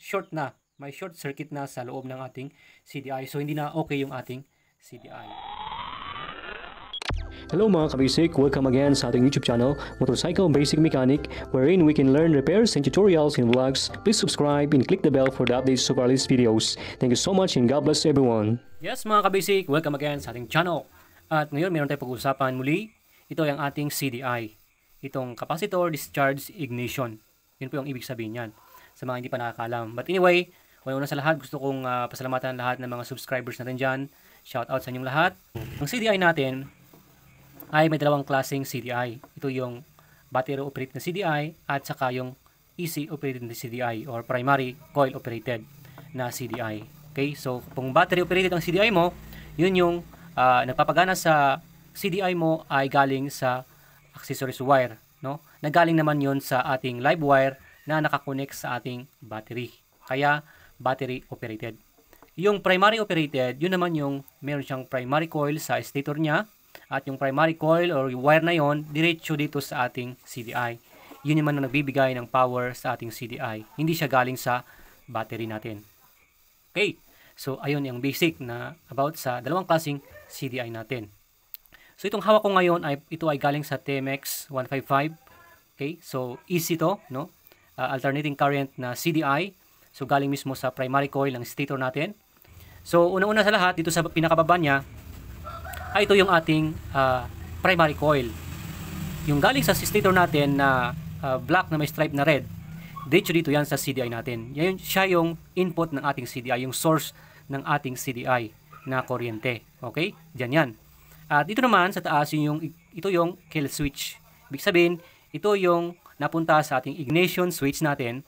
may short circuit na sa loob ng ating CDI. So hindi na okay yung ating CDI. Hello mga kabasic, welcome again sa ating YouTube channel, Motorcycle Basic Mechanic, wherein we can learn repairs and tutorials and vlogs. Please subscribe and click the bell for the updates of our latest videos. Thank you so much and God bless everyone. Yes mga kabasic, welcome again sa ating channel. At ngayon meron tayong pag-uusapan muli. Ito ay ang ating CDI. Itong Capacitor Discharge Ignition. Yun po yung ibig sabihin yan sa mga hindi pa nakakalam. But anyway, una sa lahat, gusto kong pasalamatan lahat ng mga subscribers natin dyan. Shout out sa inyong lahat. Ang CDI natin ay may dalawang klaseng CDI. Ito yung battery operated na CDI at saka yung AC operated na CDI or primary coil operated na CDI. Okay? So, kung battery operated ang CDI mo, yun yung nagpapagana sa CDI mo ay galing sa accessories wire, no? Nagaling naman yun sa ating live wire na nakakonect sa ating battery. Kaya battery operated. Yung primary operated, yun naman yung meron siyang primary coil sa stator niya. At yung primary coil or wire na yon diretso dito sa ating CDI. Yun naman ang nagbibigay ng power sa ating CDI. Hindi siya galing sa battery natin. Okay. So, ayun yung basic na about sa dalawang klaseng CDI natin. So, itong hawak ko ngayon ito ay galing sa TMX 155. Okay. So, easy to, no? Alternating current na CDI. So, galing mismo sa primary coil ng stator natin. So, unang-una sa lahat, dito sa pinakababa niya, ay ito yung ating primary coil. Yung galing sa stator natin na black na may stripe na red, dito yan sa CDI natin. Yan siya yung input ng ating CDI, yung source ng ating CDI na kuryente. Okay? Diyan yan. At dito naman sa taas, ito yung kill switch. Ibig sabihin, ito yung napunta sa ating ignition switch natin.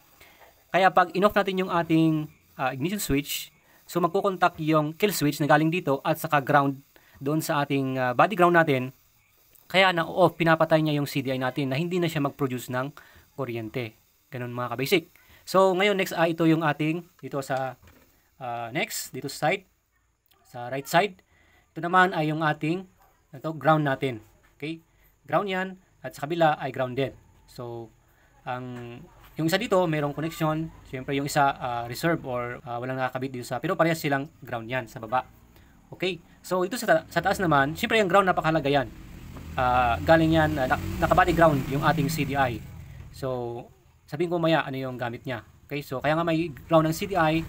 Kaya pag in-off natin yung ating ignition switch, so magkukontak yung kill switch na galing dito at saka ground doon sa ating body ground natin, kaya na-off, pinapatay niya yung CDI natin na hindi na siya mag-produce ng kuryente. Ganun mga kabasic. So, ngayon next ito yung ating, dito sa dito sa side, sa right side. Ito naman ay yung ating ground natin. Okay? Ground yan, at sa kabila ay grounded. So, yung isa dito, mayroong connection. Siyempre yung isa reserve or walang nakakabit dito sa, pero parehas silang ground yan sa baba. Okay, so ito sa taas naman, siyempre yung ground napakahalaga yan. Galing yan, nakabody ground yung ating CDI. So, sabihin ko maya ano yung gamit niya. Okay, so kaya nga may ground ng CDI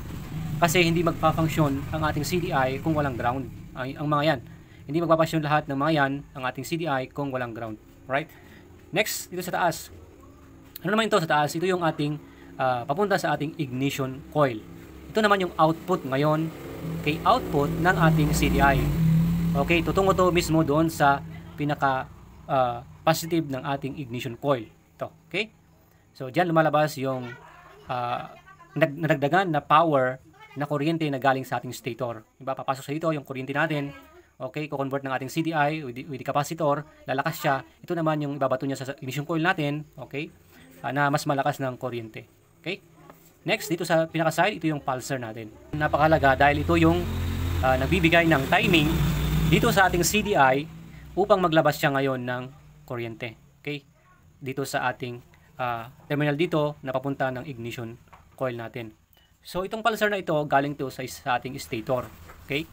kasi hindi magpa-function ang ating CDI kung walang ground. Ang mga yan, hindi magpa-function lahat ng mga yan, ang ating CDI kung walang ground. Right? Next, dito sa taas. Ano naman ito sa taas? Ito yung ating papunta sa ating ignition coil. Ito naman yung output ngayon. Okay, output ng ating CDI. Okay, tutungo to mismo doon sa pinaka positive ng ating ignition coil. Ito, okay? So, diyan lumalabas yung nadagdagan na power na kuryente na galing sa ating stator. Diba, papasok sa dito yung kuryente natin. Okay, ko-convert ng ating CDI with the capacitor, lalakas siya. Ito naman yung ibabato niya sa ignition coil natin, okay? Na mas malakas ng kuryente. Okay? Next, dito sa pinaka-side, ito yung pulser natin. Napakahalaga dahil ito yung nagbibigay ng timing dito sa ating CDI upang maglabas siya ngayon ng kuryente. Okay? Dito sa ating terminal dito na papunta ng ignition coil natin. So, itong pulser na ito, galing to sa ating stator. Okay?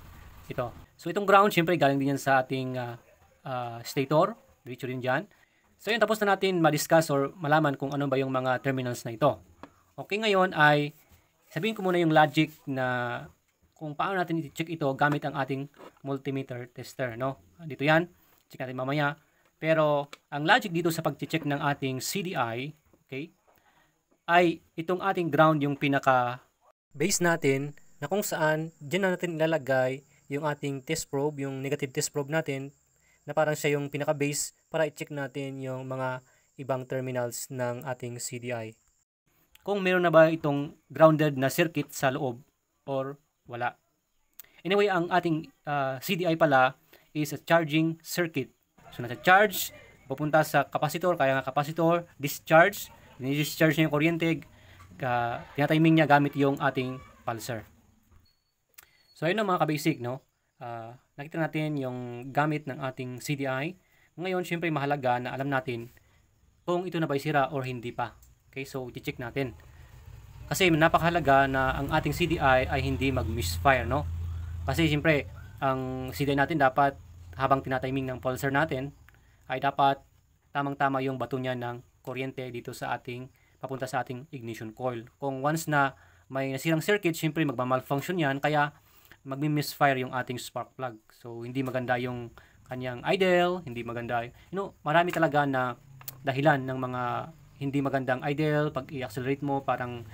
Ito. So, itong ground, syempre, galing din yan sa ating stator. Diretso rin dyan. So, yun, tapos na natin ma-discuss or malaman kung ano ba yung mga terminals na ito. Okay, ngayon ay sabihin ko muna yung logic na kung paano natin i-check ito gamit ang ating multimeter tester, no? Dito yan, check natin mamaya. Pero ang logic dito sa pag-check ng ating CDI, okay, ay itong ating ground yung pinaka base natin na kung saan diyan na natin ilalagay yung ating test probe, yung negative test probe natin na parang siya yung pinaka base para i-check natin yung mga ibang terminals ng ating CDI. Kung meron na ba itong grounded na circuit sa loob or wala. Anyway, ang ating CDI pala is a charging circuit. So, nasa-charge, pupunta sa capacitor, kaya nga capacitor, discharge, discharge niya yung kuryente, tinatiming niya gamit yung ating pulser. So, ayun na mga kabasic, no? Nakita natin yung gamit ng ating CDI. Ngayon, syempre mahalaga na alam natin kung ito na ba sira or hindi pa. Okay, so i-check natin. Kasi napakahalaga na ang ating CDI ay hindi mag-misfire, no? Kasi siyempre, ang CDI natin dapat habang tinatiming ng pulsar natin ay dapat tamang-tama yung bato niya ng kuryente dito sa ating papunta sa ating ignition coil. Kung once na may nasirang circuit, siyempre magma-malfunction yan, kaya magmi-misfire yung ating spark plug. So hindi maganda yung kanyang idle, hindi maganda. Marami talaga na dahilan ng mga hindi magandang idle. Pag i-accelerate mo, parang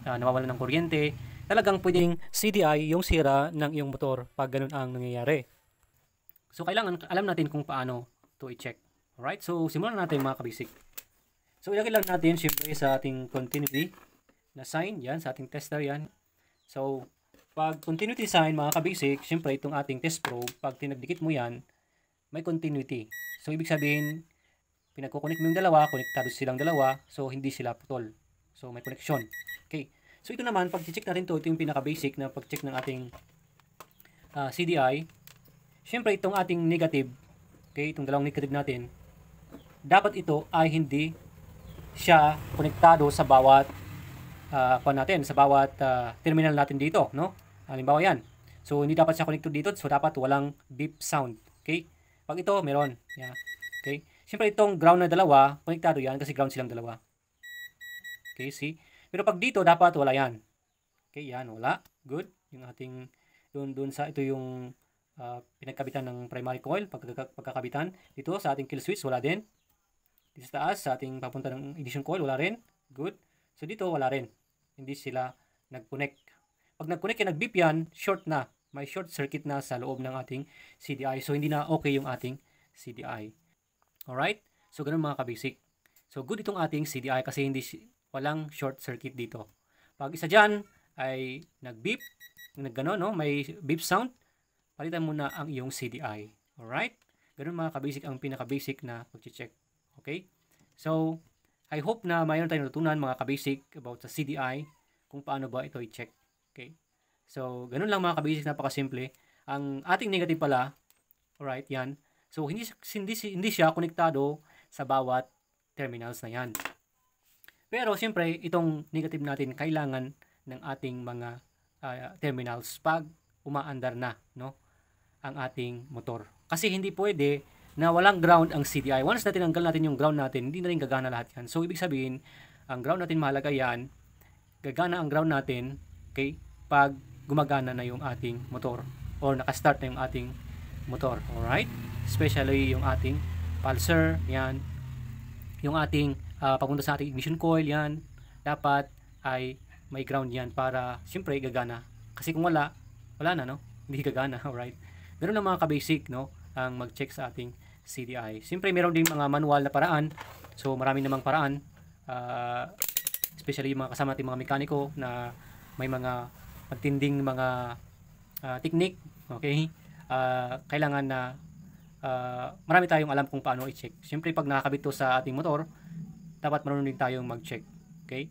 nawawalan ng kuryente. Talagang pwedeng CDI yung sira ng iyong motor pag ganun ang nangyayari. So kailangan alam natin kung paano to i-check. Alright, so simulan natin mga kabisik. So ilagay lang natin siyempre sa ating continuity na sign, yan, sa ating tester yan. So pag continuity sign mga kabisik, siyempre itong ating test probe, pag tinagdikit mo yan, may continuity. So ibig sabihin, pinagkukunik mo yung dalawa, konektado silang dalawa, so hindi sila putol. So may connection. Okay. So ito naman, pag check natin ito yung pinaka-basic na pag-check ng ating CDI. Siyempre itong ating negative, okay, itong dalawang negative natin, dapat ito ay hindi siya konektado sa bawat sa bawat terminal natin dito, no? Halimbawa yan. So hindi dapat siya connected dito, so dapat walang beep sound. Okay? Pag ito meron, yeah. Okay? Siyempre itong ground na dalawa, konektado yan kasi ground silang dalawa. Okay, see? Pero pag dito dapat wala yan. Okay, yan wala. Good. Yung ating doon sa ito yung pinagkabitan ng primary coil, pagkakabitan. Dito sa ating kill switch wala din. Dito sa taas sa ating papunta ng ignition coil wala rin. Good. So dito wala rin. Hindi sila nag-connect. Pag nag-connect yan, nag-beep yan, short na. May short circuit na sa loob ng ating CDI. So hindi na okay yung ating CDI. Alright? So ganun mga kabasic. So good itong ating CDI kasi walang short circuit dito. Pag isa dyan ay nag-beep, nag-gano, no? May beep sound, palitan mo na ang iyong CDI. Alright? Ganun mga kabasic ang pinaka-basic na pag-check. Okay? So, I hope na mayroon tayong natutunan mga kabasic about sa CDI, kung paano ba ito i-check. Okay? So, ganun lang mga kabasic, napakasimple. Ang ating negative pala, alright, yan. So, hindi siya konektado sa bawat terminals na yan. Pero, siyempre, itong negative natin, kailangan ng ating mga terminals pag umaandar na, no, ang ating motor. Kasi hindi pwede na walang ground ang CDI. Once na tinanggal natin yung ground natin, hindi na rin gagana lahat yan. So, ibig sabihin, ang ground natin mahalaga yan, gagana ang ground natin, okay, pag gumagana na yung ating motor or nakastart na yung ating motor. Alright? Especially yung ating pulsar, yan. Yung ating papunta sa ating ignition coil, yan. Dapat ay may ground yan para, siyempre, gagana. Kasi kung wala na, no? Hindi gagana. Alright? Ganun na mga kabasic, no? Ang mag-check sa ating CDI. Siyempre, meron din mga manual na paraan. So, marami namang paraan. Especially yung mga kasama natin mga mekaniko na may mga matinding mga technique. Okay? Kailangan na marami tayong alam kung paano i-check. Siyempre, pag nakakabit to sa ating motor, dapat marunong din tayong mag-check. Okay?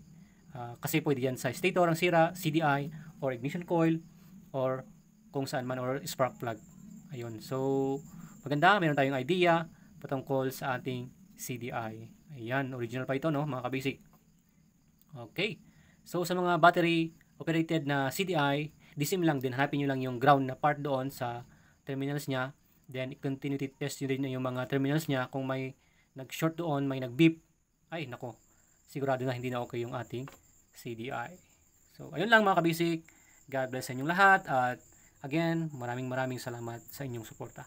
Kasi pwede yan sa stator ang sira, CDI, or ignition coil, or kung saan man, or spark plug. Ayun. So, maganda. Meron tayong idea patungkol sa ating CDI. Ayan. Original pa ito, no? Mga kabasic. Okay. So, sa mga battery operated na CDI, disim lang din. Hanapin nyo lang yung ground na part doon sa terminals niya. Then, i-continue test nyo din yung mga terminals niya. Kung may nag-short doon, may nag-beep, ay, nako. Sigurado na hindi na okay yung ating CDI. So, ayun lang mga kabasic. God bless sa inyong lahat. At again, maraming salamat sa inyong suporta.